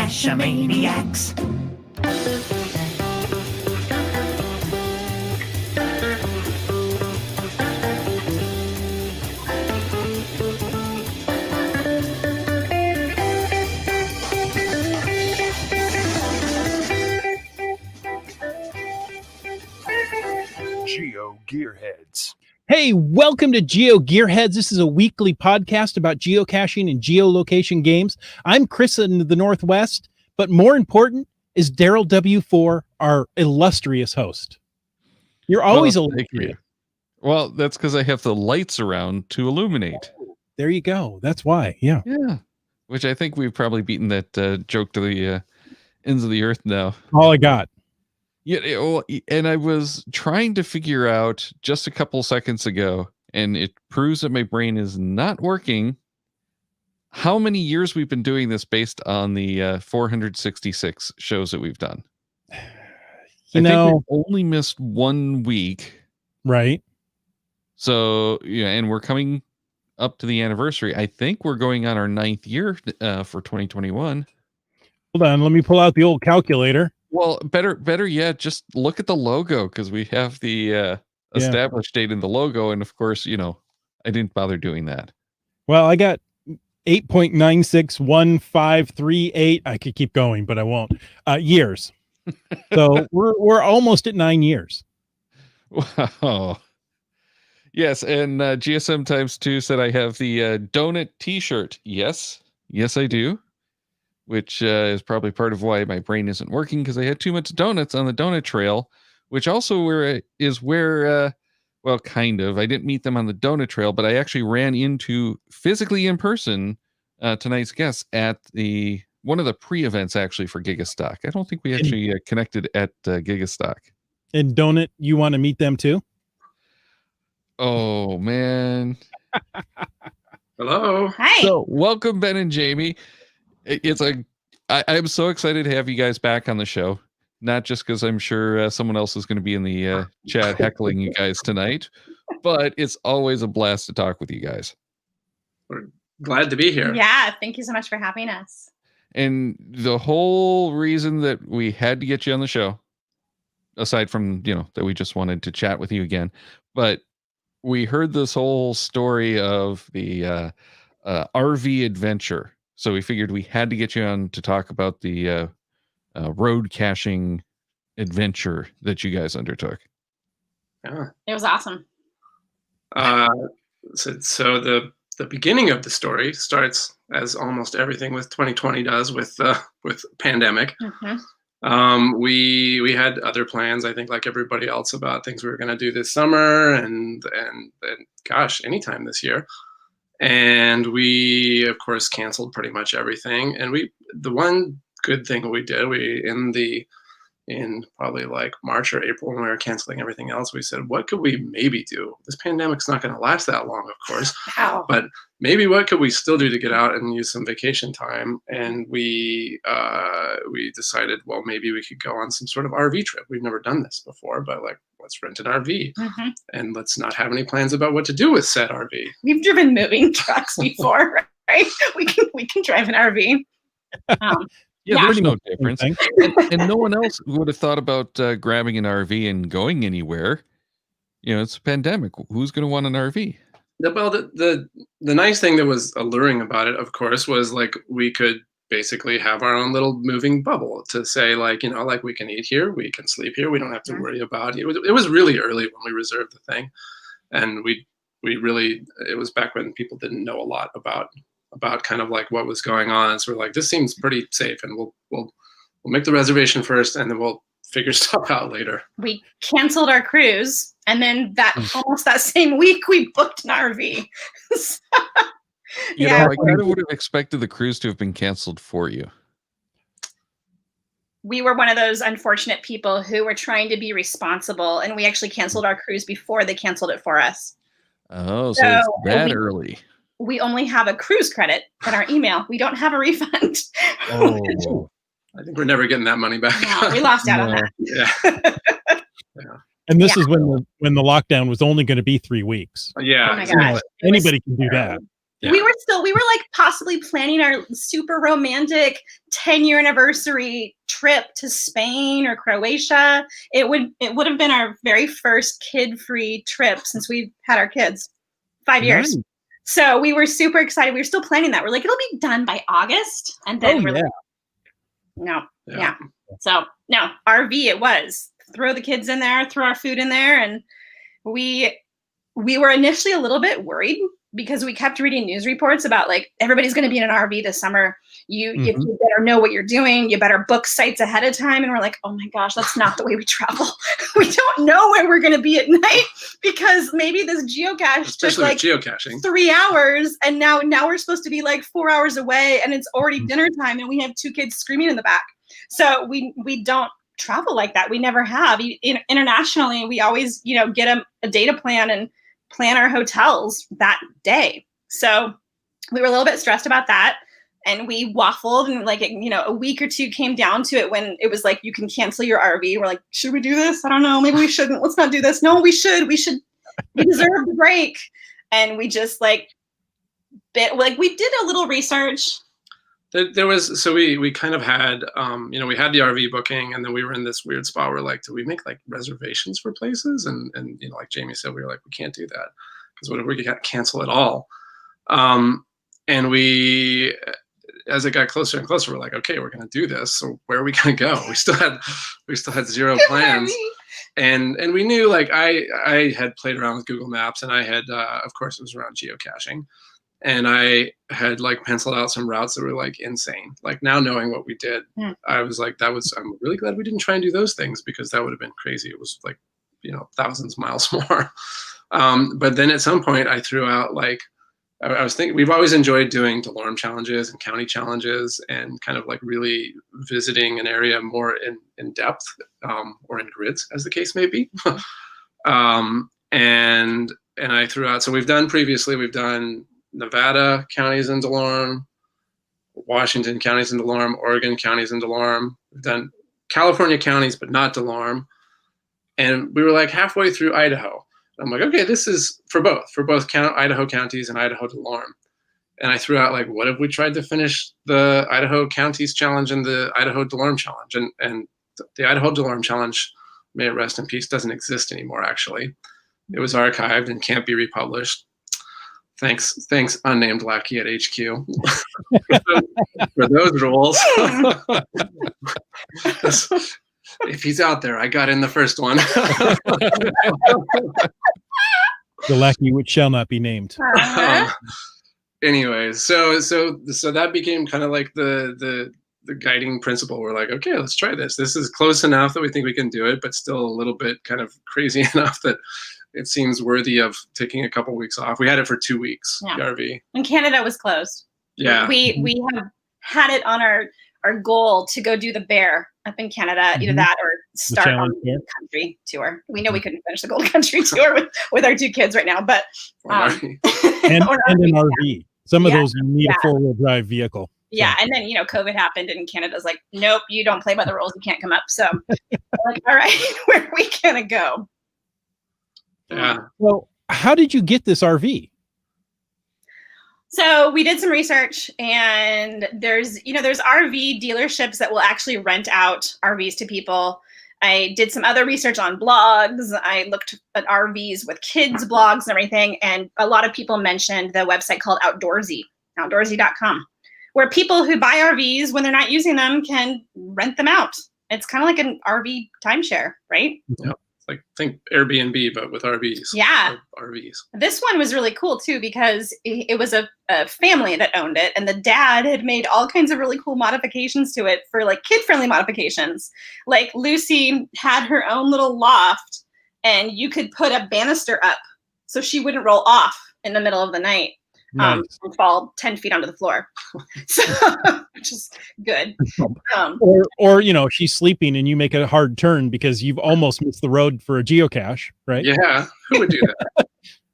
Geocachomaniacs. Geo Gearheads. Hey, welcome to Geo Gearheads. This is a weekly podcast about geocaching and geolocation games. I'm Chris in the Northwest, but more important is Daryl W4, our illustrious host. You're always illustrious. Well, that's because I have the lights around to illuminate. There you go. That's why. Yeah. Which I think we've probably beaten that joke to the ends of the earth now. All I got. Yeah, and I was trying to figure out just a couple seconds ago, and it proves that my brain is not working, how many years we've been doing this based on the 466 shows that we've done. I think we've only missed 1 week. Right. So, yeah, and we're coming up to the anniversary. I think we're going on our 9th year for 2021. Hold on. Let me pull out the old calculator. Well, better yet, just look at the logo, because we have the established date in the logo. And of course, I didn't bother doing that. Well, I got 8.961538. I could keep going, but I won't. Years. So we're almost at 9 years. Wow. Yes, and GSM times 2 said I have the donut T-shirt. Yes, I do. Which is probably part of why my brain isn't working, because I had too much donuts on the donut trail, which also is where, well, kind of. I didn't meet them on the donut trail, but I actually ran into physically in person tonight's guests at one of the pre-events actually for Gigastock. I don't think we actually connected at Gigastock. And Donut, you want to meet them too? Oh, man. Hello. Hi. So welcome, Ben and Jamie. I'm so excited to have you guys back on the show, not just because I'm sure someone else is going to be in the chat heckling you guys tonight, but it's always a blast to talk with you guys. We're glad to be here. Yeah, thank you so much for having us. And the whole reason that we had to get you on the show, aside from, that we just wanted to chat with you again, but we heard this whole story of the RV adventure. So we figured we had to get you on to talk about the road caching adventure that you guys undertook. Yeah, it was awesome. So the beginning of the story starts, as almost everything with 2020 does, with pandemic. Mm-hmm. We had other plans, I think, like everybody else, about things we were going to do this summer and gosh, anytime this year. And we, of course, canceled pretty much everything. And the one good thing we did, in probably like March or April, when we were canceling everything else, we said, what could we maybe do? This pandemic's not going to last that long, of course. Wow. But maybe what could we still do to get out and use some vacation time? And we decided, well, maybe we could go on some sort of RV trip. We've never done this before, but let's rent an RV and let's not have any plans about what to do with said RV. We've driven moving trucks before, right? We can drive an RV. Yeah, there's no difference. And no one else would have thought about grabbing an RV and going anywhere. It's a pandemic. Who's going to want an RV? Well, the nice thing that was alluring about it, of course, was we could basically have our own little moving bubble to say, we can eat here, we can sleep here, we don't have to worry about it. It was really early when we reserved the thing, and we really, it was back when people didn't know a lot about kind of what was going on. So we're like, this seems pretty safe, and we'll make the reservation first, and then we'll figure stuff out later. We canceled our cruise, and then almost that same week we booked an RV. I kind of would have expected the cruise to have been canceled for you. We were one of those unfortunate people who were trying to be responsible, and we actually canceled our cruise before they canceled it for us. Oh, so it's that early. We only have a cruise credit in our email. We don't have a refund. Oh, I think we're never getting that money back. No, we lost out on that. Yeah. And this is when the lockdown was only going to be 3 weeks. Yeah. Oh my gosh. Anybody can do that. Yeah. We were like possibly planning our super romantic 10-year anniversary trip to Spain or Croatia. It would have been our very first kid-free trip since we've had our kids, 5 years. Nice. So we were super excited. We were still planning that. We're like, it'll be done by August. And then we're like, no. Yeah. So no, RV it was. Throw the kids in there, throw our food in there. And we were initially a little bit worried because we kept reading news reports about like everybody's going to be in an RV this summer. You better know what you're doing. You better book sites ahead of time. And we're like, oh my gosh, that's not the way we travel. We don't know where we're going to be at night because maybe this geocache especially took like geocaching 3 hours, and now we're supposed to be like 4 hours away, and it's already dinner time, and we have 2 kids screaming in the back. So we don't travel like that. We never have. Internationally, we always get a data plan and plan our hotels that day. So we were a little bit stressed about that, and we waffled, and like a week or two came down to it when it was like you can cancel your RV. We're like, should we do this? I don't know. Maybe we shouldn't. Let's not do this. No, we should. We deserve the break. And we just we did a little research. There was, so we kind of had we had the RV booking, and then we were in this weird spot where like, do we make like reservations for places? And like Jamie said, we were like, we can't do that because what if we got cancel it all? And we, as it got closer and closer, we're like, okay, we're gonna do this. So where are we gonna go? We still had zero plans. And we knew, like, I had played around with Google Maps, and I had of course it was around geocaching. And I had like penciled out some routes that were like insane. Like now knowing what we did, I was like, I'm really glad we didn't try and do those things because that would have been crazy. It was like, thousands of miles more. But then at some point I threw out like, I was thinking, we've always enjoyed doing DeLorme challenges and county challenges and kind of like really visiting an area more in depth or in grids, as the case may be. And I threw out, so we've done Nevada counties in DeLorme, Washington counties in DeLorme, Oregon counties in DeLorme. We've done California counties, but not DeLorme. And we were like halfway through Idaho. I'm like, okay, this is for both Idaho counties and Idaho DeLorme. And I threw out like, what if we tried to finish the Idaho counties challenge and the Idaho DeLorme challenge? And the Idaho DeLorme challenge, may it rest in peace, doesn't exist anymore, actually. It was archived and can't be republished. Thanks, unnamed lackey at HQ for those rules. If he's out there, I got in the first one. The lackey which shall not be named. Anyways, so that became kind of like the guiding principle. We're like, okay, let's try this. This is close enough that we think we can do it, but still a little bit kind of crazy enough that it seems worthy of taking a couple weeks off. We had it for 2 weeks, the RV. And Canada was closed. Yeah. We have had it on our goal to go do the bear up in Canada, either that or start on the Gold Country tour. We know we couldn't finish the Gold Country tour with our 2 kids right now, but and an RV. Some of those you need a 4-wheel drive vehicle. Yeah, and then COVID happened, and Canada's like, nope, you don't play by the rules, you can't come up. So we're like, all right, where are we gonna go? Yeah. Well, how did you get this RV? So we did some research, and there's RV dealerships that will actually rent out RVs to people. I did some other research on blogs. I looked at RVs with kids blogs and everything. And a lot of people mentioned the website called outdoorsy.com, where people who buy RVs when they're not using them can rent them out. It's kind of like an RV timeshare, right? Yeah. Like think Airbnb, but with RVs. Yeah. RVs. This one was really cool too, because it was a family that owned it, and the dad had made all kinds of really cool modifications to it for like kid-friendly modifications. Like Lucy had her own little loft, and you could put a banister up so she wouldn't roll off in the middle of the night. And fall 10 feet onto the floor. So, which is good. Or she's sleeping and you make a hard turn because you've almost missed the road for a geocache, right? Yeah. Who would do that?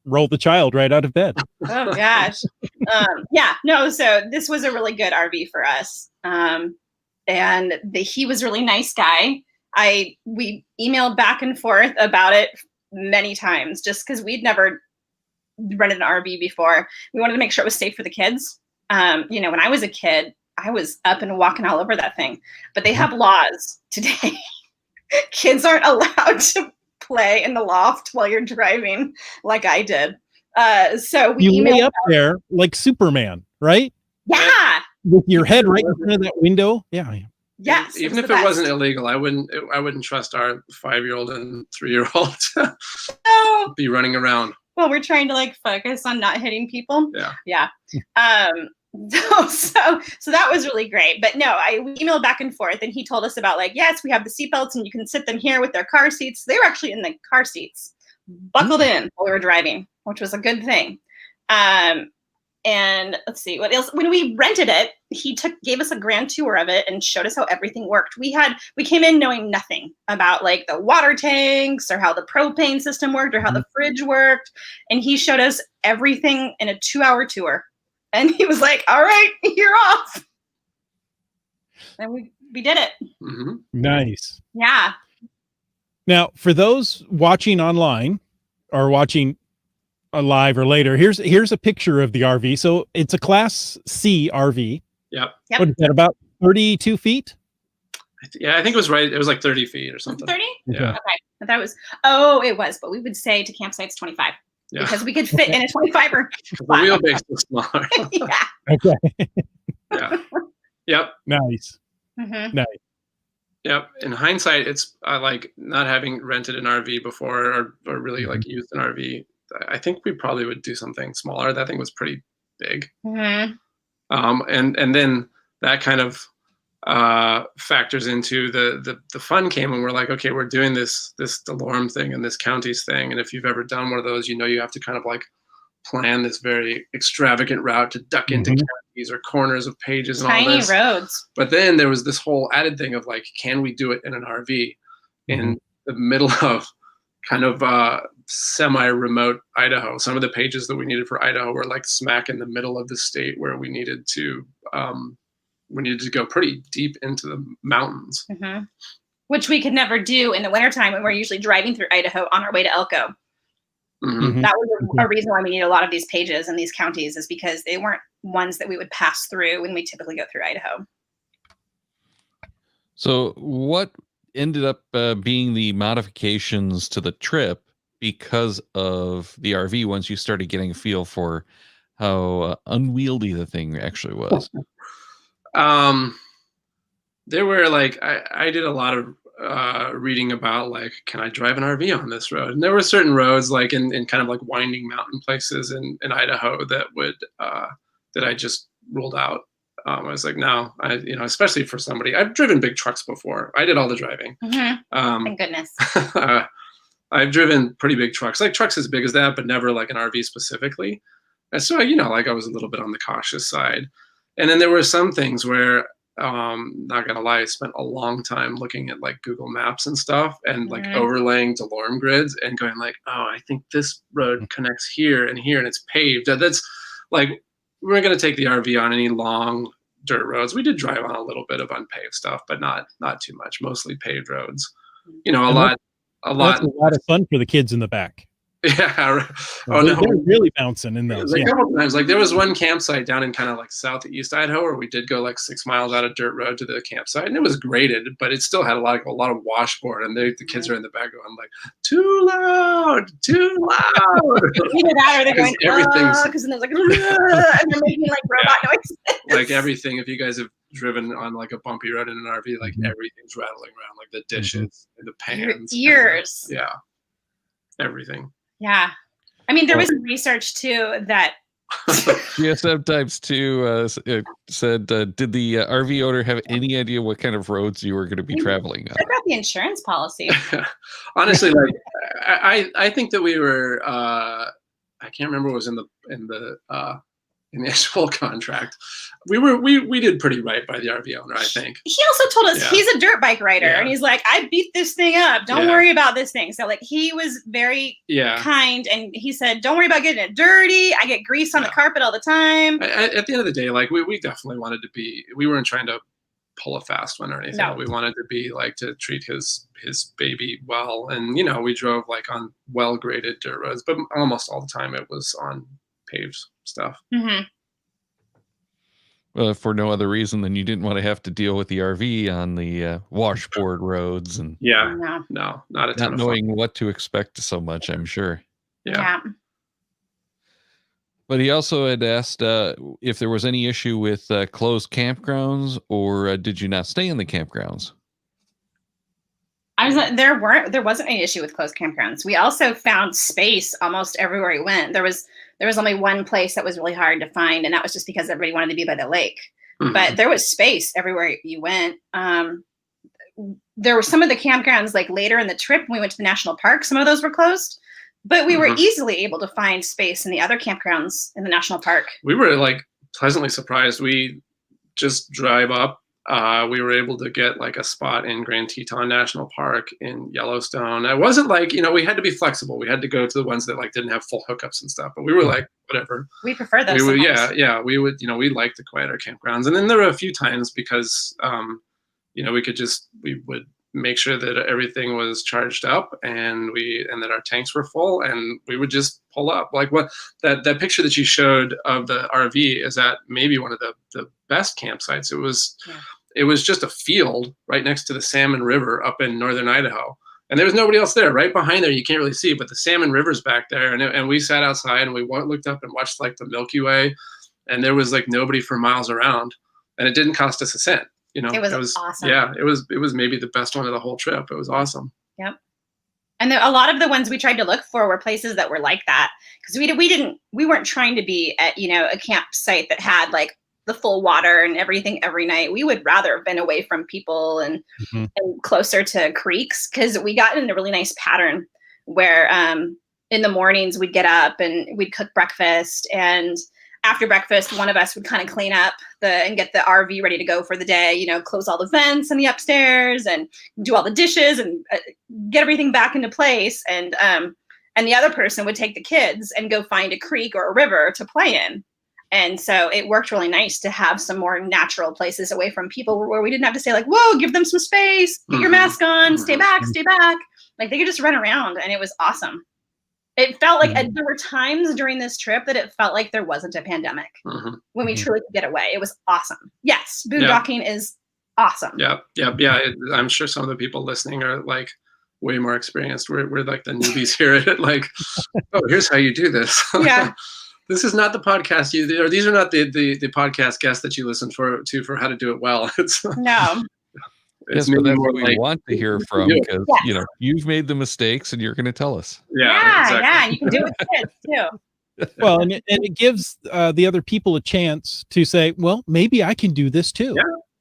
Roll the child right out of bed. Oh gosh. So this was a really good RV for us. And he was a really nice guy. We emailed back and forth about it many times just because we'd never rented an RV before. We wanted to make sure it was safe for the kids. You know, when I was a kid, I was up and walking all over that thing. But they have laws today. Kids aren't allowed to play in the loft while you're driving like I did. So we You lay emailed up there like Superman, right? Yeah. With your head right in front of that window. Yeah. Yes. Even was if the it best. wasn't illegal, I wouldn't trust our 5-year-old and 3-year-old to No. be running around. Well, we're trying to like focus on not hitting people. Yeah. So that was really great. But no, we emailed back and forth, and he told us about like, yes, we have the seatbelts, and you can sit them here with their car seats. They were actually in the car seats, buckled in while we were driving, which was a good thing. And let's see what else. When we rented it, he gave us a grand tour of it and showed us how everything worked. We came in knowing nothing about like the water tanks or how the propane system worked or how the fridge worked. And he showed us everything in a 2-hour tour. And he was like, all right, you're off. And we did it. Mm-hmm. Nice. Yeah. Now, for those watching online or watching live or later, here's a picture of the RV. So it's a Class C RV. Yep. What is that, about 32 feet? Yeah, I think it was right. It was like 30 feet or something. 30? Yeah. Okay. I thought it was, but we would say to campsites 25 Yeah. because we could fit in a 25er. The wheelbase was smaller. Yeah. Okay. Yeah. Yep. Nice. Mm-hmm. Nice. Yep. In hindsight, it's like not having rented an RV before or really like used an RV. I think we probably would do something smaller. That thing was pretty big. Mm-hmm. And then that kind of factors into the fun came when we're like, okay, we're doing this DeLorme thing and this counties thing. And if you've ever done one of those, you know, you have to kind of like plan this very extravagant route to duck into counties or corners of pages and Tiny all this. roads. But then there was this whole added thing of like, can we do it in an RV in the middle of kind of semi-remote Idaho? Some of the pages that we needed for Idaho were like smack in the middle of the state where we needed to go pretty deep into the mountains. Mm-hmm. Which we could never do in the wintertime when we're usually driving through Idaho on our way to Elko. Mm-hmm. That was a reason why we need a lot of these pages in these counties, is because they weren't ones that we would pass through when we typically go through Idaho. So what ended up being the modifications to the trip because of the RV once you started getting a feel for how unwieldy the thing actually was? There were like, I did a lot of reading about like, can I drive an RV on this road? And there were certain roads like in kind of like winding mountain places in Idaho that would that I just ruled out. I was like, no, especially for somebody. I've driven big trucks before. I did all the driving. Thank goodness. I've driven pretty big trucks, like trucks as big as that, but never like an RV specifically. And so, like I was a little bit on the cautious side. And then there were some things where, not gonna lie, I spent a long time looking at like Google Maps and stuff and like overlaying DeLorme grids and going like, oh, I think this road connects here and here and it's paved. That's like, we weren't going to take the RV on any long dirt roads. We did drive on a little bit of unpaved stuff, but not too much, mostly paved roads. A lot. That's a lot of fun for the kids in the back. Yeah. They're really bouncing in those. A couple times. Like there was one campsite down in kind of like southeast Idaho where we did go like 6 miles out of dirt road to the campsite, and it was graded, but it still had a lot of washboard, and the kids are in the back going like, too loud. Either that or they're going, everything's because then there's like, and they're making like robot noises. Like everything. If you guys have driven on like a bumpy road in an RV, like everything's rattling around, like the dishes and the pans. Ears. Yeah. Everything. Yeah. I mean, there was some research too that GSM Types 2 said, did the RV owner have any idea what kind of roads you were going to be traveling on? What about the insurance policy? Honestly, like I think that we were I can't remember what was in the actual contract. We did pretty right by the RV owner, I think. He also told us he's a dirt bike rider, and he's like, I beat this thing up. Don't worry about this thing. So like he was very kind, and he said, don't worry about getting it dirty. I get grease on the carpet all the time. At the end of the day, like we definitely wanted to be. We weren't trying to pull a fast one or anything. No. We wanted to be like to treat his baby well, and we drove like on well graded dirt roads, but almost all the time it was on paved stuff. Mhm. For no other reason than you didn't want to have to deal with the RV on the washboard roads and Yeah, No. no, not a ton not of knowing fun. what to expect so much, I'm sure. Yeah. But he also had asked if there was any issue with closed campgrounds, or did you not stay in the campgrounds? There wasn't any issue with closed campgrounds. We also found space almost everywhere we went. There was only one place that was really hard to find, and that was just because everybody wanted to be by the lake. Mhm. But there was space everywhere you went. There were some of the campgrounds like later in the trip when we went to the national park. Some of those were closed, but we were Mhm. easily able to find space in the other campgrounds in the national park. We were like pleasantly surprised. We just drive up. We were able to get like a spot in Grand Teton National Park in Yellowstone. It wasn't like, we had to be flexible. We had to go to the ones that like didn't have full hookups and stuff, but we were like, whatever. We prefer those. We would, sometimes. yeah, we would, we like the quieter campgrounds. And then there were a few times because, we would make sure that everything was charged up and that our tanks were full, and we would just pull up. Like that picture that you showed of the RV is at maybe one of the best campsites. It was just a field right next to the Salmon River up in northern Idaho. And there was nobody else there. Right behind there, you can't really see, but the Salmon River's back there. And we sat outside and we looked up and watched like the Milky Way, and there was like nobody for miles around, and it didn't cost us a cent. It was awesome. Yeah, it was maybe the best one of the whole trip. It was awesome. Yep. And a lot of the ones we tried to look for were places that were like that, because we weren't trying to be at a campsite that had like the full water and everything every night. We would rather have been away from people and closer to creeks, because we got in a really nice pattern where in the mornings we'd get up and we'd cook breakfast, and after breakfast one of us would kind of clean up and get the RV ready to go for the day, close all the vents in the upstairs and do all the dishes and get everything back into place, and the other person would take the kids and go find a creek or a river to play in. And so it worked really nice to have some more natural places away from people where we didn't have to say like, whoa, give them some space, get your mask on, stay back. Like they could just run around, and it was awesome. It felt like there were times during this trip that it felt like there wasn't a pandemic when we truly could get away. It was awesome. Yes, boondocking is awesome. Yeah. I'm sure some of the people listening are like way more experienced. We're like the newbies here at like, oh, here's how you do this. Yeah. This is not the podcast these are not the podcast guests that you listen for how to do it well. No. Yes, but that's what we want to hear from, because you've made the mistakes and you're going to tell us. Yeah, exactly. Yeah, you can do it with kids too. Well, and it gives the other people a chance to say, well, maybe I can do this too.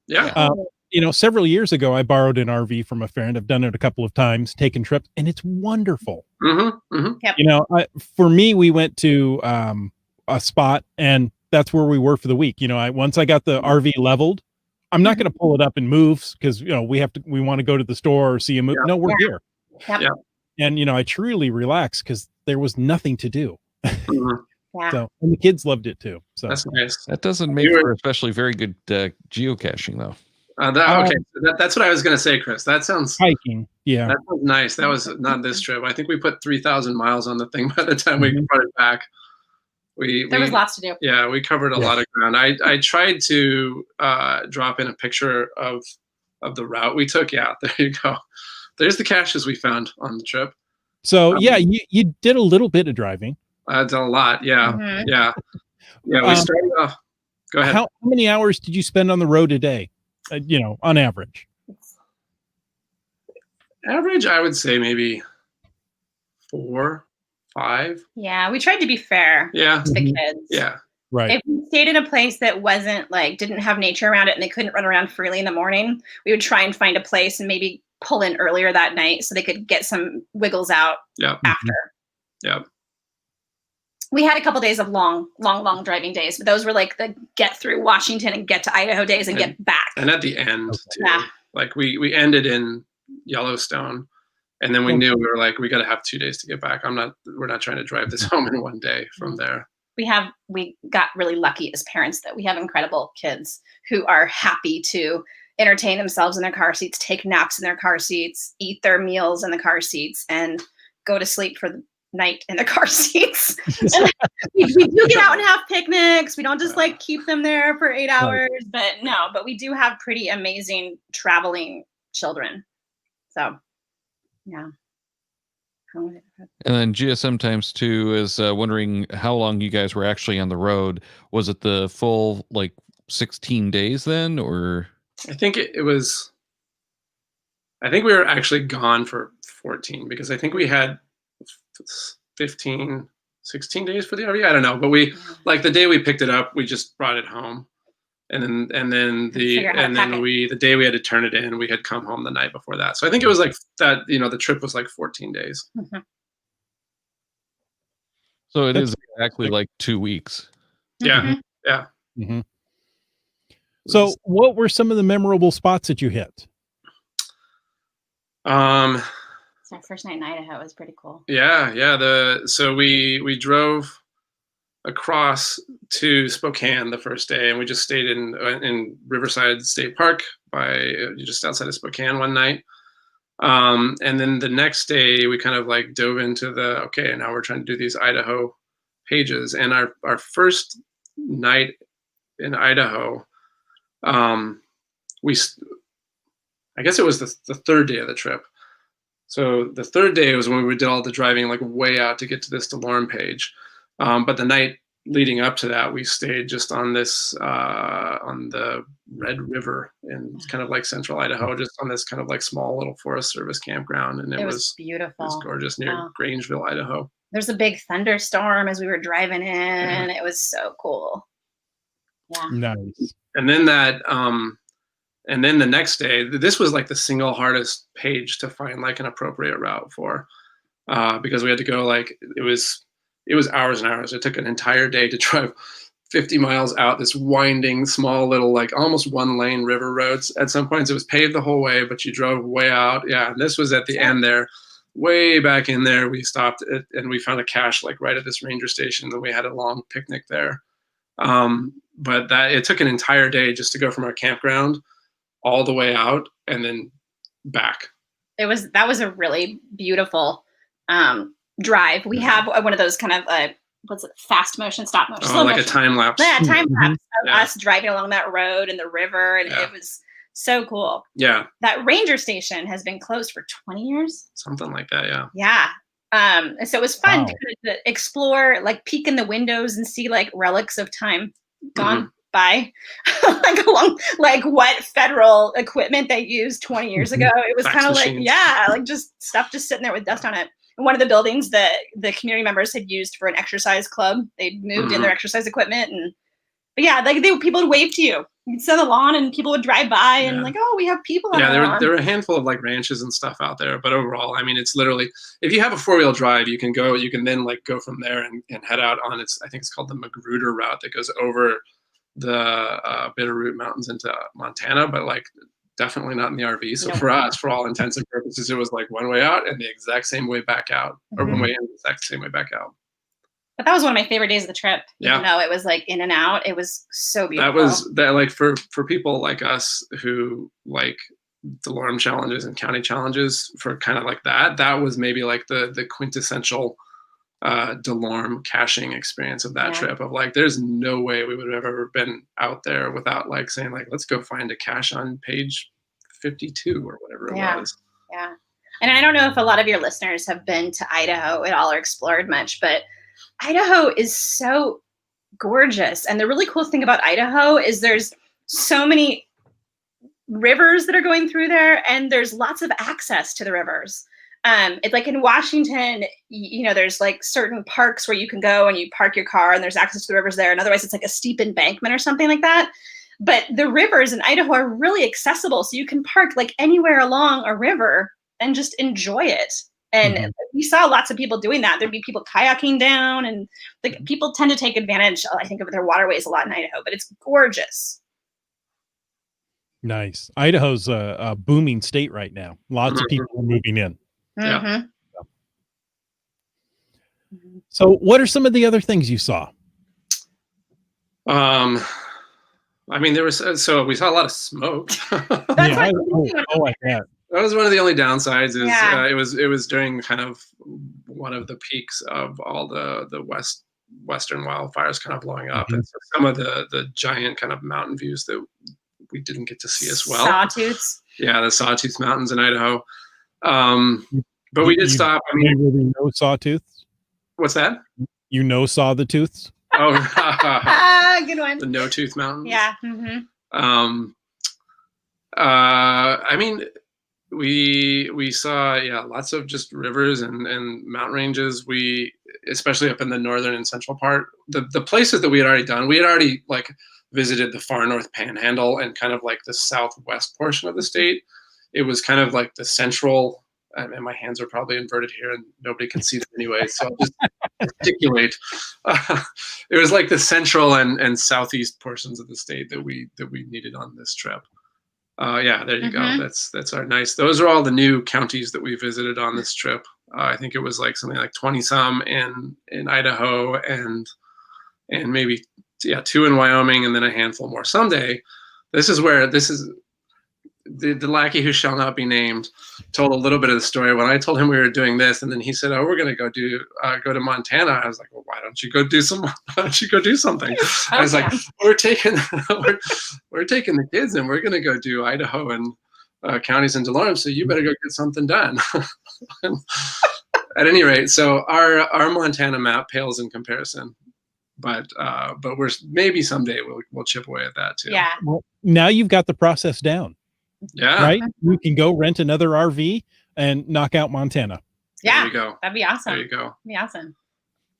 Yeah. Several years ago, I borrowed an RV from a friend. I've done it a couple of times, taken trips, and it's wonderful. Yep. For me, we went to a spot, and that's where we were for the week. Once I got the RV leveled, I'm not going to pull it up and move because, we want to go to the store or see a movie. No, we're here. Yep. Yeah. And, I truly relaxed because there was nothing to do. Yeah. So, and the kids loved it too. So That's nice. That doesn't make for especially very good geocaching, though. That's what I was going to say, Chris. That sounds hiking. Yeah. That sounds nice. That was not this trip. I think we put 3,000 miles on the thing by the time we brought it back. There was lots to do. Yeah, we covered a lot of ground. I tried to drop in a picture of the route we took. Yeah, there you go. There's the caches we found on the trip. So you did a little bit of driving. I did a lot. Yeah, yeah. We started off. Go ahead. How many hours did you spend on the road a day? On average. Average, I would say maybe 4, 5. Yeah, we tried to be fair to the kids. Yeah. Right. If we stayed in a place that wasn't didn't have nature around it and they couldn't run around freely in the morning, we would try and find a place and maybe pull in earlier that night so they could get some wiggles out after. Yeah. We had a couple days of long driving days, but those were like the get through Washington and get to Idaho days and get back. And at the end, too, like we ended in Yellowstone, and then we knew we were like, we got to have 2 days to get back. We're not trying to drive this home in one day from there. We got really lucky as parents that we have incredible kids who are happy to entertain themselves in their car seats, take naps in their car seats, eat their meals in the car seats, and go to sleep for the night in the car seats. And we do get out and have picnics. We don't just like keep them there for 8 hours, but we do have pretty amazing traveling children. So, yeah. And then GSM times 2 is wondering how long you guys were actually on the road. Was it the full like 16 days then, or? I think it was. I think we were actually gone for 14 because I think we had 15, 16 days for the RV. I don't know, but we like the day we picked it up, we just brought it home, and then the day we had to turn it in, we had come home the night before that. So I think it was like that. The trip was like 14 days. Mm-hmm. So it is exactly like 2 weeks. Yeah, Mm-hmm. yeah. Mm-hmm. So, what were some of the memorable spots that you hit? So our first night in Idaho was pretty cool. Yeah. So we drove across to Spokane the first day, and we just stayed in Riverside State Park just outside of Spokane one night. And then the next day we kind of like dove into now we're trying to do these Idaho pages. And our first night in Idaho, I guess it was the third day of the trip. So the third day was when we did all the driving like way out to get to this DeLorme page. But the night leading up to that, we stayed just on this on the Red River in kind of like central Idaho, just on this kind of like small little Forest Service campground, and it was beautiful. It was gorgeous near Grangeville, Idaho. There's a big thunderstorm as we were driving in. It was so cool. Yeah. Nice. And then and then the next day, this was like the single hardest page to find like an appropriate route for, because we had to go like it was hours and hours. It took an entire day to drive 50 miles out this winding, small little like almost one lane river roads. At some points it was paved the whole way, but you drove way out. Yeah, and this was at the end there, way back in there. We stopped and we found a cache like right at this ranger station. Then we had a long picnic there. But it took an entire day just to go from our campground all the way out and then back. That was a really beautiful drive. We have one of those kind of fast motion, stop motion, slow like motion. A time lapse. Yeah, time lapse of us driving along that road and the river, and it was so cool. Yeah. That ranger station has been closed for 20 years. Something like that, yeah. Yeah. And so it was fun to explore, like peek in the windows and see like relics of time gone by, like along like what federal equipment they used 20 years ago. It was kind of like, like just stuff just sitting there with dust on it. And one of the buildings that the community members had used for an exercise club, they moved in their exercise equipment, like people would wave to you. You'd sit on the lawn and people would drive by and like, oh, we have people on the lawn. There were a handful of like ranches and stuff out there, but overall, I mean, it's literally, if you have a 4-wheel drive, you can then like go from there and head out on I think it's called the Magruder route that goes over the Bitterroot Mountains into Montana, but like definitely not in the RV. So for us, for all intents and purposes, it was like one way out and the exact same way back out, or one way in, the exact same way back out. But that was one of my favorite days of the trip. Even though it was like in and out, it was so beautiful. That like for people like us who like DeLorme challenges and county challenges, for kind of like that was maybe like the quintessential DeLorme caching experience of that trip, of like there's no way we would have ever been out there without like saying like, let's go find a cache on page 52 or whatever it was. Yeah. And I don't know if a lot of your listeners have been to Idaho at all or explored much, but Idaho is so gorgeous. And the really cool thing about Idaho is there's so many rivers that are going through there, and there's lots of access to the rivers. It's like in Washington, there's like certain parks where you can go and you park your car and there's access to the rivers there. And otherwise it's like a steep embankment or something like that. But the rivers in Idaho are really accessible. So you can park like anywhere along a river and just enjoy it. And we saw lots of people doing that. There'd be people kayaking down, and like people tend to take advantage, I think, of their waterways a lot in Idaho, but it's gorgeous. Nice. Idaho's a booming state right now. Lots of people are moving in. Yeah. So what are some of the other things you saw? I mean, there was so we saw a lot of smoke. That's Yeah, what I bet. That was one of the only downsides. Is Yeah. it was during kind of one of the peaks of all the western wildfires kind of blowing up, and so some of the giant kind of mountain views that we didn't get to see as well. Sawtooths. Yeah, the Sawtooth Mountains in Idaho. But we did stop. I mean, You really know sawtooths? what's that? You know saw the tooths? Oh, Good one. the No Tooth Mountains. Yeah. I mean, we saw lots of just rivers and mountain ranges. We, especially up in the northern and central part, the places that we had already like visited the far north panhandle and kind of like the southwest portion of the state. It was kind of like the central, and my hands are probably inverted here and nobody can see them anyway, so I'll just articulate. It was like the central and southeast portions of the state that we needed on this trip. Yeah, there you go. That's our nice. Those are all the new counties that we visited on this trip. I think it was like something like 20 some in Idaho and maybe 2 in Wyoming and then a handful more. Someday, this is the lackey who shall not be named told a little bit of the story when I told him we were doing this, and then he said, "Oh, we're going to go to Montana." I was like, "Well, why don't you go do something?" I was like, "We're taking the kids and we're going to go do Idaho and counties in DeLorme, so you better go get something done." At any rate, so our Montana map pales in comparison, but we're maybe someday we'll chip away at that too. Yeah. Well, now you've got the process down. Yeah. Right? You can go rent another RV and knock out Montana. Yeah. There you go. That'd be awesome. There you go. That'd be awesome.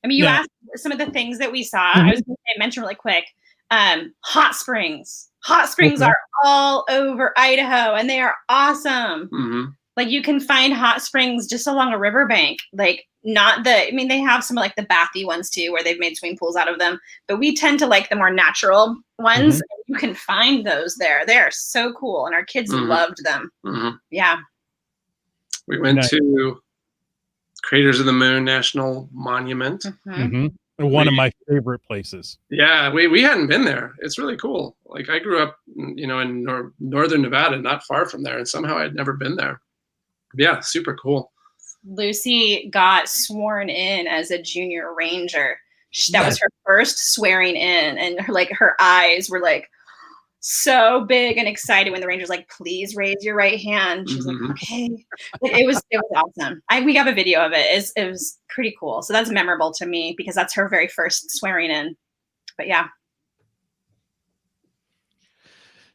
I mean, you asked some of the things that we saw. I was going to mention really quick. Hot springs. Hot springs are all over Idaho, and they are awesome. Mm-hmm. Like you can find hot springs just along a riverbank. Like they have some like the bathy ones too, where they've made swimming pools out of them. But we tend to like the more natural ones. You can find those there. They're so cool, and our kids loved them. Yeah. We went to Craters of the Moon National Monument. One of my favorite places. Yeah, we hadn't been there. It's really cool. Like I grew up, in northern Nevada, not far from there, and somehow I'd never been there. Yeah, super cool. Lucy got sworn in as a junior ranger. That was her first swearing in, and her eyes were like so big and excited when the ranger's like, "Please raise your right hand." She's like, "Okay." It was awesome. We have a video of it. It was pretty cool. So that's memorable to me because that's her very first swearing in. But yeah.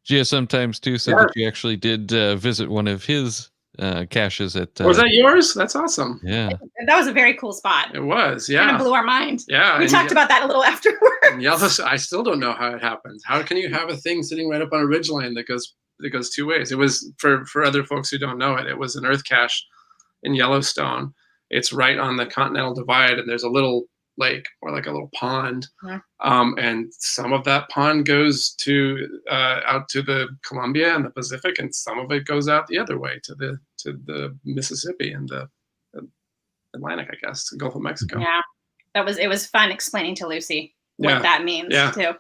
Gia sometimes too said that you actually did visit one of his caches at. Was that yours? That's awesome. Yeah. That was a very cool spot. It was. Yeah. Kind of blew our mind. Yeah. We talked about that a little afterwards. I still don't know how it happened. How can you have a thing sitting right up on a ridgeline that goes two ways? It was for other folks who don't know it. It was an earth cache in Yellowstone. It's right on the Continental Divide, and there's a little lake or like a little pond, and some of that pond goes to out to the Columbia and the Pacific, and some of it goes out the other way to the Mississippi and the Atlantic, I guess, the Gulf of Mexico. Yeah, it was fun explaining to Lucy what that means too.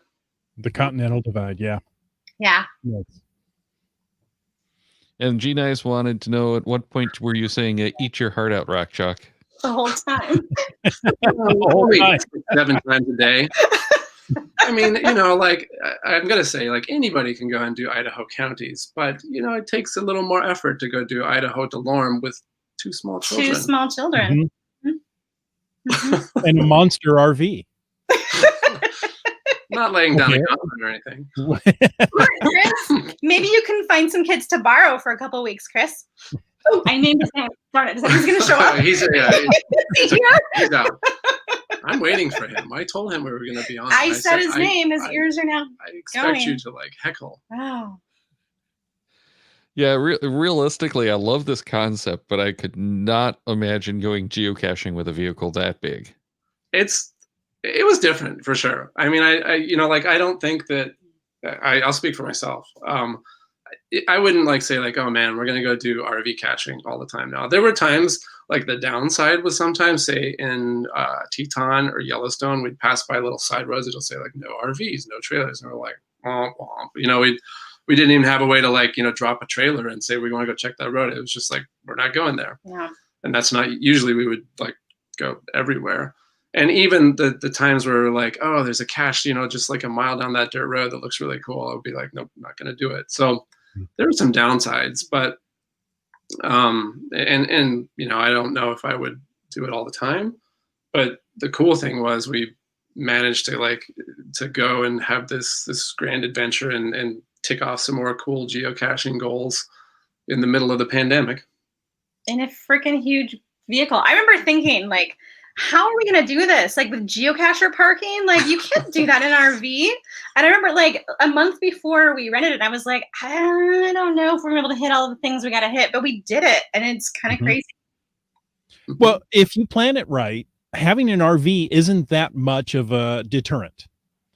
The Continental Divide, yeah. Yes. And G Nice wanted to know, at what point were you saying "eat your heart out, Rock Chalk"? The whole time. 7 times a day. I mean, like I'm gonna say, like anybody can go and do Idaho counties, but it takes a little more effort to go do Idaho DeLorme with 2 small children. 2 small children. And a monster RV. Not laying down a gauntlet or anything. Chris, maybe you can find some kids to borrow for a couple weeks, Chris. Oh, I named his name. Darn it. He's going to show up. He's out. I'm waiting for him. I told him we were going to be on. I said his name. His ears are now I expect going. you to heckle. Wow. Yeah, realistically, I love this concept, but I could not imagine going geocaching with a vehicle that big. It was different for sure. I mean, I don't think that I'll speak for myself. I wouldn't say oh man, we're going to go do RV caching all the time now. There were times the downside was sometimes say in Teton or Yellowstone, we'd pass by little side roads. It'll say no RVs, no trailers. And we're like, womp, womp. We didn't even have a way to like, drop a trailer and say, we want to go check that road. It was just like, we're not going there. Yeah. And that's not, usually we would like go everywhere. And even the times where we're like, oh, there's a cache, just like a mile down that dirt road that looks really cool. I would be like, nope, I'm not going to do it. So there were some downsides, but, I don't know if I would do it all the time, but the cool thing was we managed to go and have this grand adventure and tick off some more cool geocaching goals in the middle of the pandemic. In a freaking huge vehicle. I remember thinking, like, how are we going to do this? Like with geocacher parking? Like, you can't do that in an RV. And I remember like a month before we rented it, I was like, I don't know if we're able to hit all the things we got to hit, but we did it. And it's kind of crazy. Well, if you plan it right, having an RV isn't that much of a deterrent.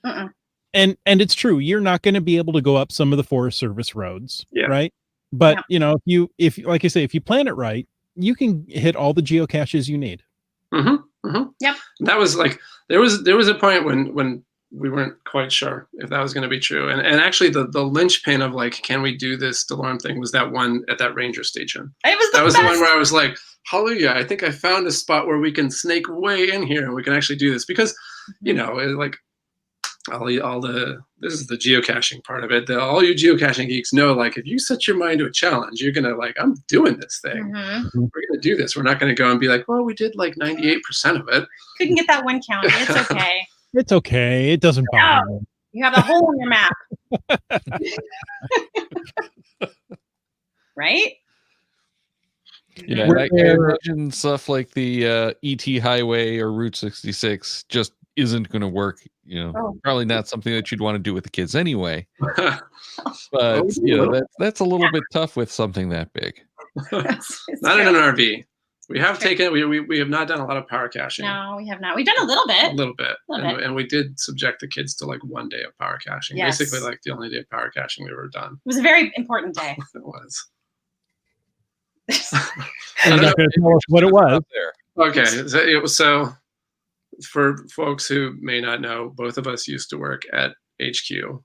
And it's true. You're not going to be able to go up some of the Forest Service roads, right? But if like I say, if you plan it right, you can hit all the geocaches you need. Yep. That was like, there was a point when we weren't quite sure if that was going to be true. And actually the linchpin of like, can we do this DeLorme thing was that one at that ranger station. That was the one where I was like, hallelujah, I think I found a spot where we can snake way in here and we can actually do this because, like this is the geocaching part of it. All you geocaching geeks know, like if you set your mind to a challenge, you're going to like, I'm doing this thing. We're going to do this. We're not going to go and be like, well, we did like 98% of it. Couldn't get that one county. It's okay. It's okay. It doesn't bother me. You have a hole in your map. Right? Yeah, I imagine stuff like the ET Highway or Route 66 just isn't going to work. Probably not something that you'd want to do with the kids anyway. But that's a little bit tough with something that big. Not in an RV. We have we have not done a lot of power caching. No, we have not. We've done a little bit. And we did subject the kids to like one day of power caching. Yes. Basically like the only day of power caching we've ever done. It was a very important day. It was. You're not going to tell us what it was. Okay, so for folks who may not know, both of us used to work at HQ,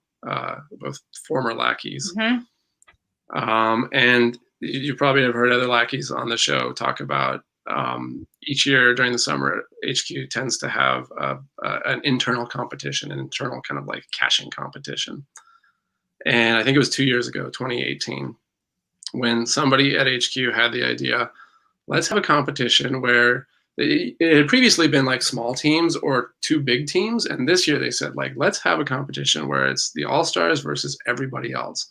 both former lackeys. And you probably have heard other lackeys on the show talk about each year during the summer, HQ tends to have an internal competition, an internal kind of like caching competition. And I think it was 2 years ago, 2018, when somebody at HQ had the idea, let's have a competition where it had previously been like small teams or two big teams. And this year they said, like, let's have a competition where it's the all-stars versus everybody else.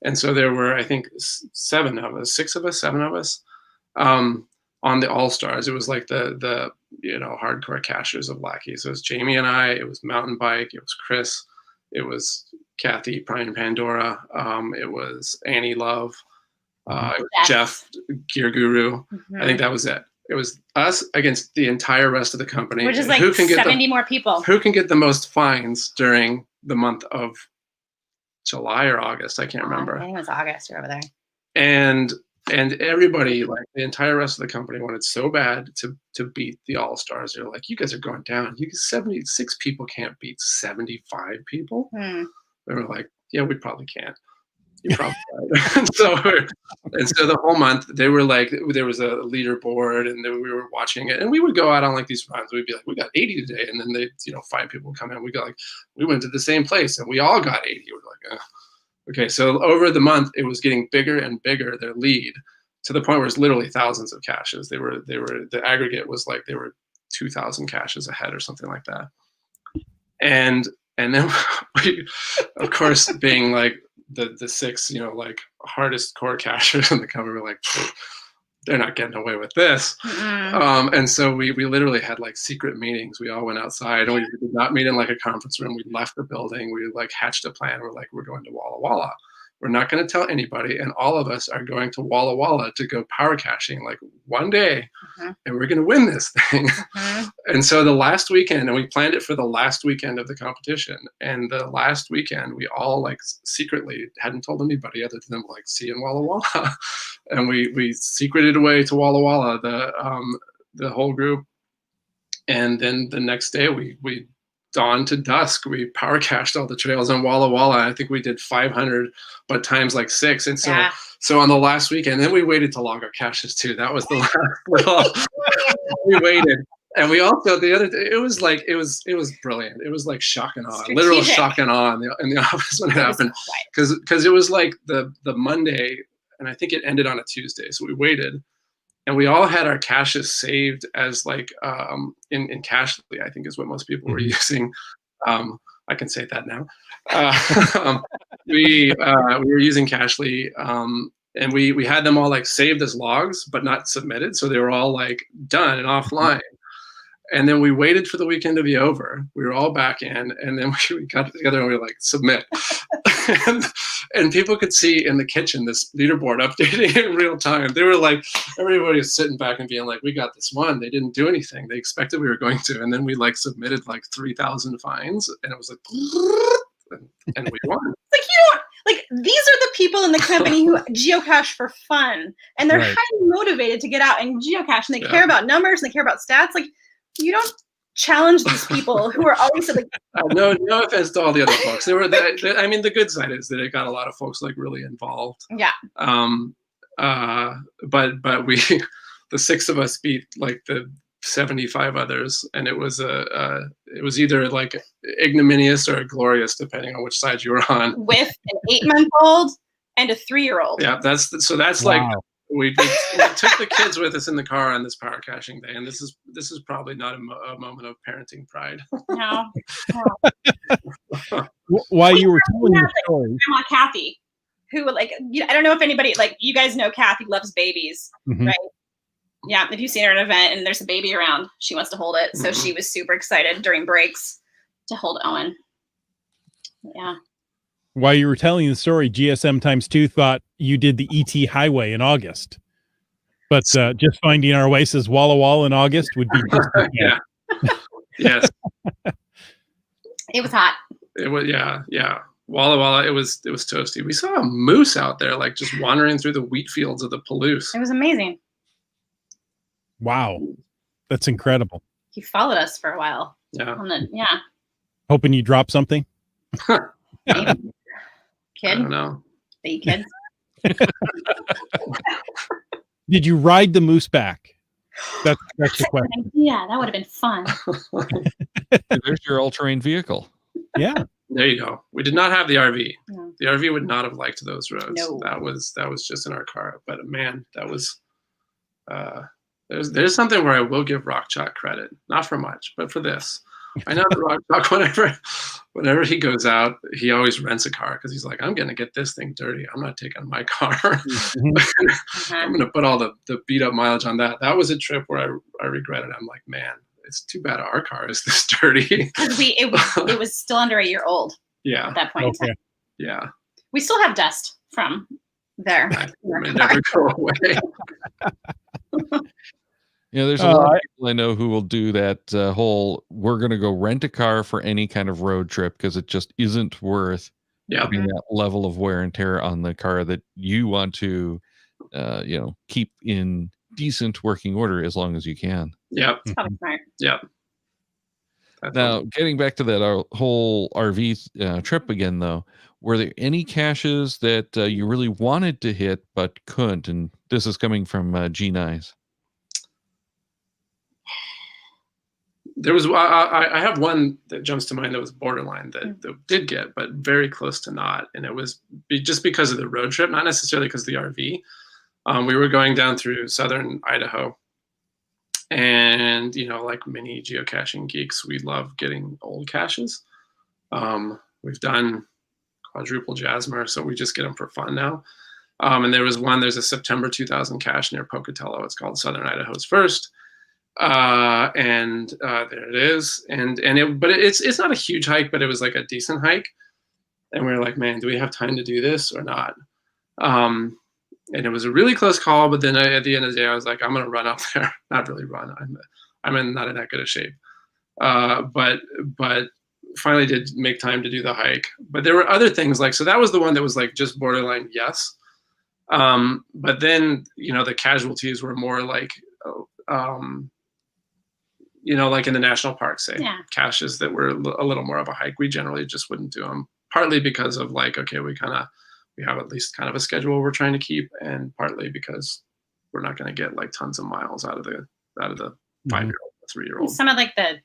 And so there were, I think, 7 of us on the all-stars. It was like the hardcore cachers of lackeys. So it was Jamie and I, it was Mountain Bike, it was Chris, it was Kathy, Brian Pandora, it was Annie Love, it was Jeff, Gear Guru. I think that was it. It was us against the entire rest of the company. Which is like 70 more people. Who can get the most fines during the month of July or August? I can't remember. I think it was August. You're over there. And everybody, like the entire rest of the company, wanted so bad to beat the All-Stars. They're like, you guys are going down. 76 people can't beat 75 people. They were like, yeah, we probably can't. You probably right. and so the whole month they were like, there was a leaderboard and then we were watching it and we would go out on like these runs. We'd be like, we got 80 today. And then 5 people would come in. We went to the same place and we all got 80. We're like, okay. So over the month, it was getting bigger and bigger, their lead, to the point where it's literally thousands of caches. The aggregate was like, they were 2,000 caches ahead or something like that. And then we, of course, being like, the 6, like hardest core cachers in the company were like, they're not getting away with this. And so we literally had like secret meetings. We all went outside and we did not meet in like a conference room. We left the building. We like hatched a plan. We're like, we're going to Walla Walla. We're not going to tell anybody. And all of us are going to Walla Walla to go power caching like one day. And we're going to win this thing. And so the last weekend, and we planned it for the last weekend of the competition. And the last weekend, we all like secretly hadn't told anybody other than like, see you in Walla Walla. And we secreted away to Walla Walla, the whole group. And then the next day we dawn to dusk. We power cached all the trails in Walla Walla. I think we did 500, but times like 6. And so on the last weekend, then we waited to log our caches too. That was the last little, we waited. And we also, the other day, it was brilliant. It was like shock and awe, literal shock and awe in the office when it happened. Because it was like the Monday, and I think it ended on a Tuesday. So we waited. And we all had our caches saved as like in Cachly, I think is what most people were using. I can say that now. We were using Cachly, and we had them all like saved as logs, but not submitted. So they were all like done and offline. And then we waited for the weekend to be over. We were all back in, and then we got together and we were like, submit. and people could see in the kitchen this leaderboard updating in real time. They were like, everybody was sitting back and being like, we got this one. They didn't do anything. They expected we were going to. And then we like submitted like 3,000 finds, and it was like, and we won. Like, you don't, like, these are the people in the company who geocache for fun, and they're highly motivated to get out and geocache, and they care about numbers and they care about stats. Like, you don't challenge these people who are always like. No offense to all the other folks. They were. I mean, the good side is that it got a lot of folks like really involved. Yeah. But we, the 6 of us beat like the 75 others, and it was either like ignominious or glorious depending on which side you were on. With an 8-month-old and a 3-year-old. Yeah, that's like. We took the kids with us in the car on this power caching day, and this is probably not a moment of parenting pride. No. While you were telling the story, Grandma Kathy, who I don't know if anybody you guys know Kathy loves babies, right? Yeah, if you've seen her at an event and there's a baby around, she wants to hold it. So she was super excited during breaks to hold Owen. Yeah. While you were telling the story, GSM ×2 thought you did the ET Highway in August, but just finding our way says Walla Walla in August would be just yeah. Yes. It was hot. It was yeah. Walla Walla, it was toasty. We saw a moose out there like just wandering through the wheat fields of the Palouse. It was amazing. Wow, that's incredible. He followed us for a while. Yeah. Hoping you drop something. Kid? I don't know. Are you kids? Did you ride the moose back? That's the question. Yeah, that would have been fun. There's your all-terrain vehicle. Yeah. There you go. We did not have the RV. No. The RV would not have liked those roads. No. That was just in our car. But man, that was there's something where I will give Rock Chalk credit. Not for much, but for this. I know that Rock Chalk, whenever he goes out, he always rents a car because he's like, I'm going to get this thing dirty. I'm not taking my car. I'm going to put all the beat up mileage on that. That was a trip where I regretted. I'm like, man, it's too bad our car is this dirty. Because it was still under a year old. Yeah. At that point in time. Yeah. We still have dust from there. It may never go away. There's a lot of people I know who will do that whole, we're going to go rent a car for any kind of road trip because it just isn't worth having that level of wear and tear on the car that you want to, keep in decent working order as long as you can. Yep. That's probably smart. Yep. Now, getting back to that whole RV trip again, though, were there any caches that you really wanted to hit but couldn't? And this is coming from G-Nice. There was I have one that jumps to mind that was borderline that did get, but very close to not, and it was just because of the road trip, not necessarily because of the RV. We were going down through southern Idaho, and like many geocaching geeks, we love getting old caches. We've done quadruple Jasmer, so we just get them for fun now. And there's a September 2000 cache near Pocatello. It's called Southern Idaho's First. And there it is. But it's not a huge hike, but it was like a decent hike. And we were like, man, do we have time to do this or not? And it was a really close call, but then at the end of the day, I was like, I'm going to run up there. Not really run. I'm not in that good of shape. But finally did make time to do the hike. But there were other things so that was the one that was like just borderline yes. But then, the casualties were more like, like in the national parks, say, Yeah. caches that were a little more of a hike, we generally just wouldn't do them. Partly because of like, okay, we have at least kind of a schedule we're trying to keep, and partly because we're not going to get like tons of miles out of the 5-year-old, 3-year-old. Some of like the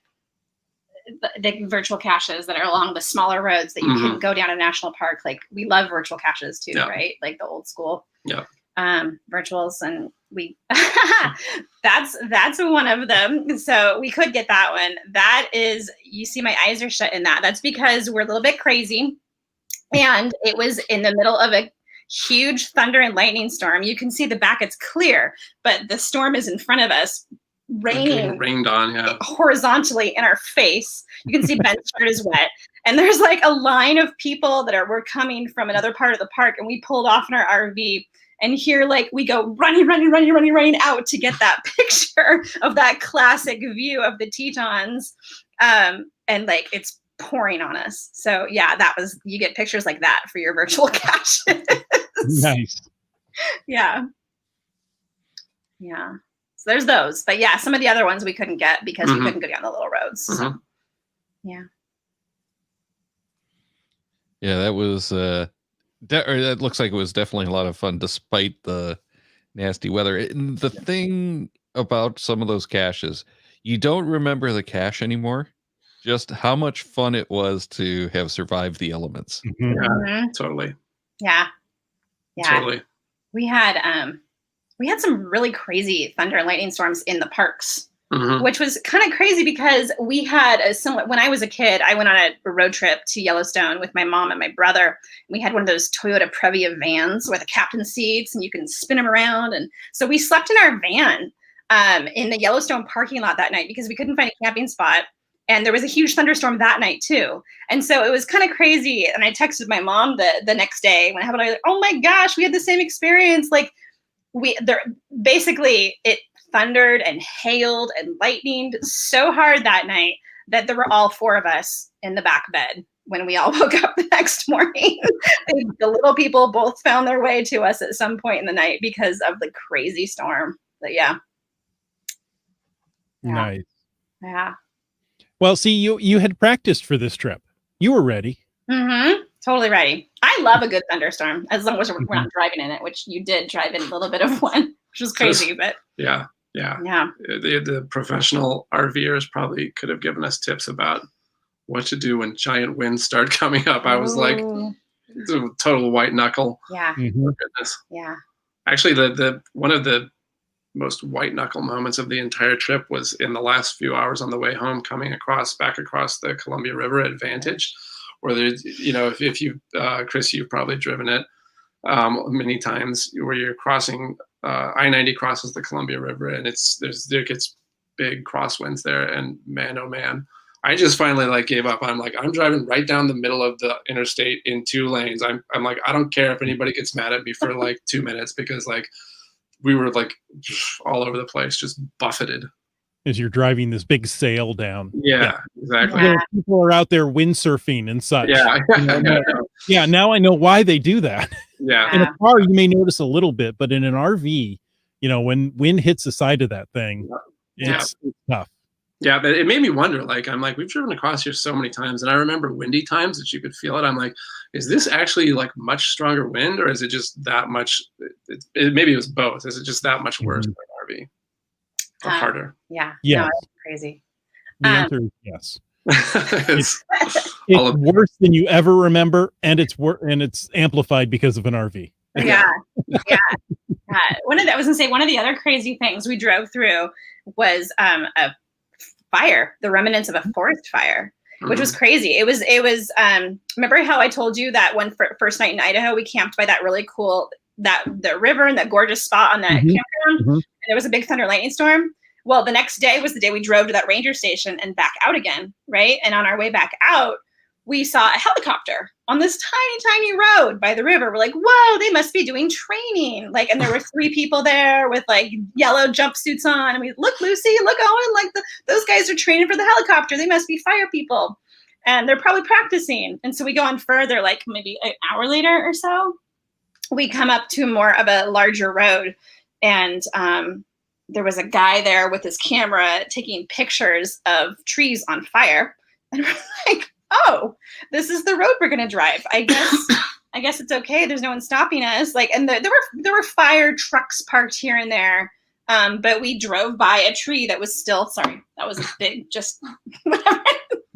virtual caches that are along the smaller roads that you couldn't go down a national park. Like we love virtual caches too, right? Like the old school virtuals, and we that's one of them. So we could get that one. That is, you see my eyes are shut in that. That's because we're a little bit crazy, and it was in the middle of a huge thunder and lightning storm. You can see the back, it's clear, but the storm is in front of us, rained on horizontally in our face. You can see Ben's shirt is wet, and there's like a line of people that were coming from another part of the park, and we pulled off in our RV, and here like we go running out to get that picture of that classic view of the Tetons, and like it's pouring on us. So yeah, you get pictures like that for your virtual caches. Nice. Yeah. So there's those, but yeah, some of the other ones we couldn't get because we couldn't go down the little roads. So, yeah. Yeah, that was that looks like it was definitely a lot of fun despite the nasty weather. And the thing about some of those caches, you don't remember the cache anymore, just how much fun it was to have survived the elements. Yeah, totally. Yeah. Totally. We had some really crazy thunder and lightning storms in the parks, which was kind of crazy because we had when I was a kid, I went on a road trip to Yellowstone with my mom and my brother. We had one of those Toyota Previa vans with the captain seats, and you can spin them around. And so we slept in our van in the Yellowstone parking lot that night because we couldn't find a camping spot. And there was a huge thunderstorm that night too. And so it was kind of crazy. And I texted my mom the next day when it happened. I was like, oh my gosh, we had the same experience. Like basically it thundered and hailed and lightninged so hard that night that there were all 4 of us in the back bed when we all woke up the next morning. The little people both found their way to us at some point in the night because of the crazy storm. But yeah. Nice. Yeah. Well, see, you had practiced for this trip. You were ready. Totally ready. I love a good thunderstorm as long as we're not driving in it, which you did drive in a little bit of one, which was crazy, but yeah. The professional RVers probably could have given us tips about what to do when giant winds start coming up. I was like, total white knuckle. Yeah. Oh, goodness. Yeah. Actually, the one of the most white knuckle moments of the entire trip was in the last few hours on the way home, coming back across the Columbia River at Vantage, where there's, if you, Chris, you've probably driven it many times, where you're crossing, I-90 crosses the Columbia River, and there gets big crosswinds there, and man, oh man, I just finally gave up. I'm driving right down the middle of the interstate in 2 lanes. I'm like, I don't care if anybody gets mad at me for 2 minutes, because we were all over the place, just buffeted. As you're driving this big sail down. Yeah. Exactly. Yeah. People are out there windsurfing and such. Yeah. Yeah. Now I know why they do that. Yeah. In a car, you may notice a little bit, but in an RV, when wind hits the side of that thing, it's tough. Yeah, but it made me wonder, I'm like, we've driven across here so many times, and I remember windy times that you could feel it. I'm like, is this actually much stronger wind, or is it just that much, maybe it was both. Is it just that much worse than an RV? Or harder? Yeah. Yes. No, it's crazy. The answer is yes. It's It's worse than you ever remember, and it's amplified because of an RV. Yeah. One of the other crazy things we drove through was a fire, the remnants of a forest fire, which was crazy. It was remember how I told you that one first night in Idaho, we camped by that really cool, the river and that gorgeous spot on that campground, and there was a big thunder lightning storm. Well, the next day was the day we drove to that ranger station and back out again, right? And on our way back out, we saw a helicopter on this tiny road by the river. We're like, whoa, they must be doing training. And there were 3 people there with yellow jumpsuits on. And we look, Lucy, look, Owen, those guys are training for the helicopter. They must be fire people. And they're probably practicing. And so we go on further, maybe an hour later or so, we come up to more of a larger road. And there was a guy there with his camera taking pictures of trees on fire. And we're like, oh, this is the road we're going to drive. I guess it's okay. There's no one stopping us. Like, and there were fire trucks parked here and there. But we drove by a tree that was still, sorry, that was a big, just whatever,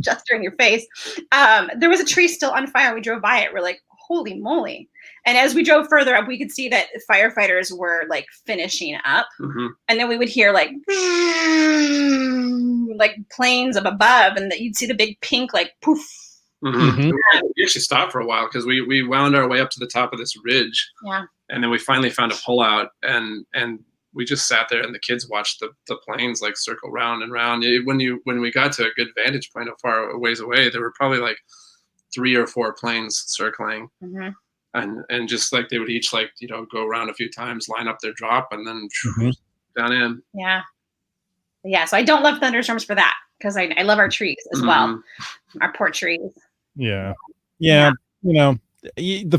gesture in your face. There was a tree still on fire. We drove by it. We're like, holy moly. And as we drove further up, we could see that firefighters were like finishing up. Mm-hmm. And then we would hear like planes up above, and you'd see the big pink, like poof. Mm-hmm. We actually stopped for a while because we wound our way up to the top of this ridge. Yeah. And then we finally found a pullout, and we just sat there, and the kids watched the planes like circle round and round. When we got to a good vantage point, a far ways away, there were probably like 3 or 4 planes circling. Mm-hmm. And just like they would each like, go around a few times, line up their drop, and then down in. Yeah. Yeah. So I don't love thunderstorms for that, because I love our trees as well. Our port trees. Yeah. The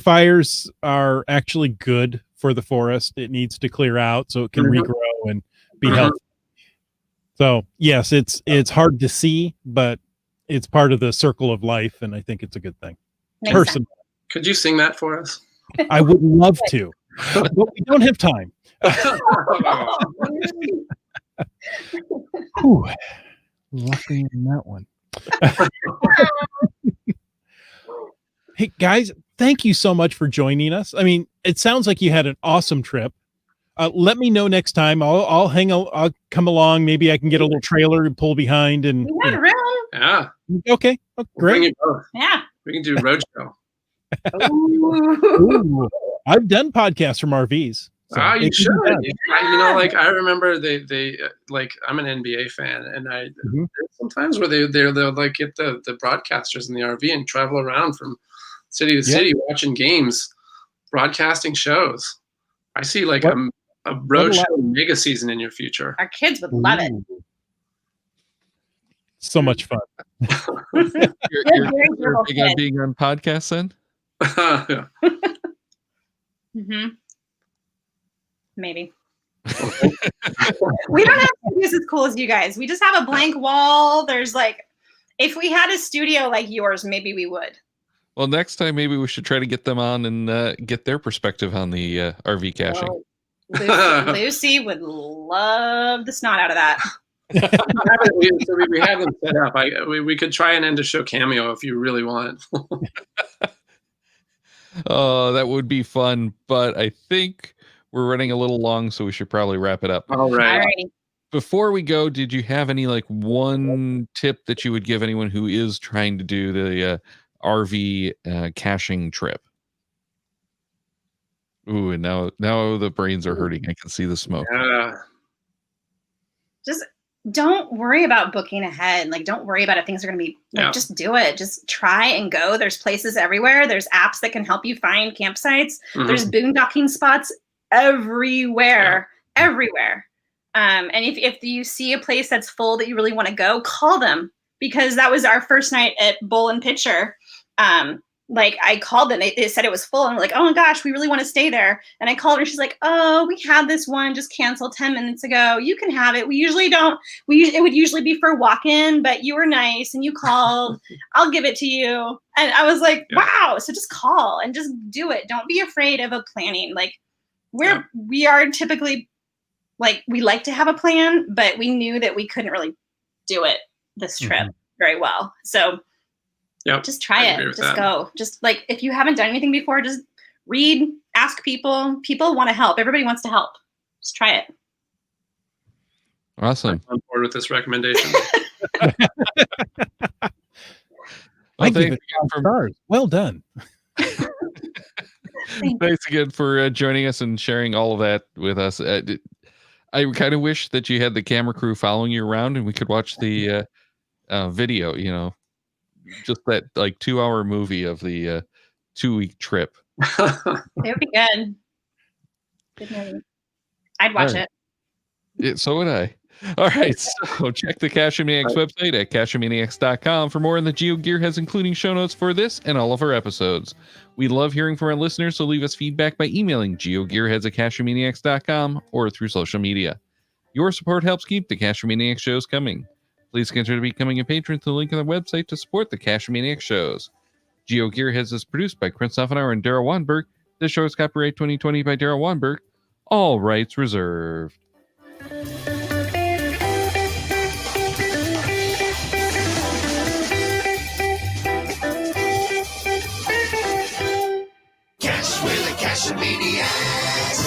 fires are actually good for the forest. It needs to clear out so it can regrow and be healthy. So yes, it's hard to see, but it's part of the circle of life, and I think it's a good thing. Personally. Could you sing that for us? I would love to, but we don't have time. Whew. Lucky in that one. Hey guys, thank you so much for joining us. I mean, it sounds like you had an awesome trip. Let me know next time. I'll come along. Maybe I can get a little trailer and pull behind. And yeah. Okay. Oh, great. Yeah. We can do roadshow. Ooh. I've done podcasts from RVs. So you should. I remember they like, I'm an NBA fan, and sometimes where they'll like get the broadcasters in the RV and travel around from city to city watching games, broadcasting shows. I see like a roadshow mega season in your future. Our kids would love it. So much fun. You're big on being on podcasts then? Yeah. Maybe. We don't have studios as cool as you guys. We just have a blank wall. There's like, if we had a studio like yours, maybe we would. Well, next time maybe we should try to get them on and get their perspective on the RV caching. Lucy would love the snot out of that. we have them set up. We could try an end of show cameo if you really want. Oh, that would be fun, but I think we're running a little long, so we should probably wrap it up. All right. Alrighty. Before we go, did you have any like one tip that you would give anyone who is trying to do the RV caching trip? Ooh, and now the brains are hurting. I can see the smoke. Yeah. Just don't worry about booking ahead. Like, don't worry about it. Things are going to be like, just do it. Just try and go. There's places everywhere. There's apps that can help you find campsites. There's boondocking spots everywhere. And if you see a place that's full that you really want to go, call them, because that was our first night at Bowl and Pitcher. Like, I called them, they said it was full, and we're like, oh my gosh, we really want to stay there. And I called her, she's like, oh, we had this one just canceled 10 minutes ago. You can have it. We usually don't. It would usually be for walk-in, but you were nice and you called. I'll give it to you. And I was like, wow. So just call and just do it. Don't be afraid of a planning. Like, we are typically, like, we like to have a plan, but we knew that we couldn't really do it this trip very well. So just try it. Just go. Just like, if you haven't done anything before, just read, ask people. People want to help. Everybody wants to help. Just try it. Awesome. I'm on board with this recommendation. I give it 5 stars. Well done. Thanks again for joining us and sharing all of that with us. I kind of wish that you had the camera crew following you around and we could watch the video, just that like 2-hour movie of the 2-week trip. It would be good. Good movie. I'd watch it. So would I. All right, so check the Caching Maniacs website at cachingmaniacs.com for more on the Geo Gearheads, including show notes for this and all of our episodes. We love hearing from our listeners, so leave us feedback by emailing geogearheads@cachingmaniacs.com or through social media. Your support helps keep the Cashmaniac shows coming. Please consider becoming a patron through the link on the website to support the Cashmaniac shows. Geo Gearheads is produced by Chris Offenauer and Daryl Wanberg. This show is copyright 2020 by Daryl Wanberg. All rights reserved. Cash with a Cashmaniac.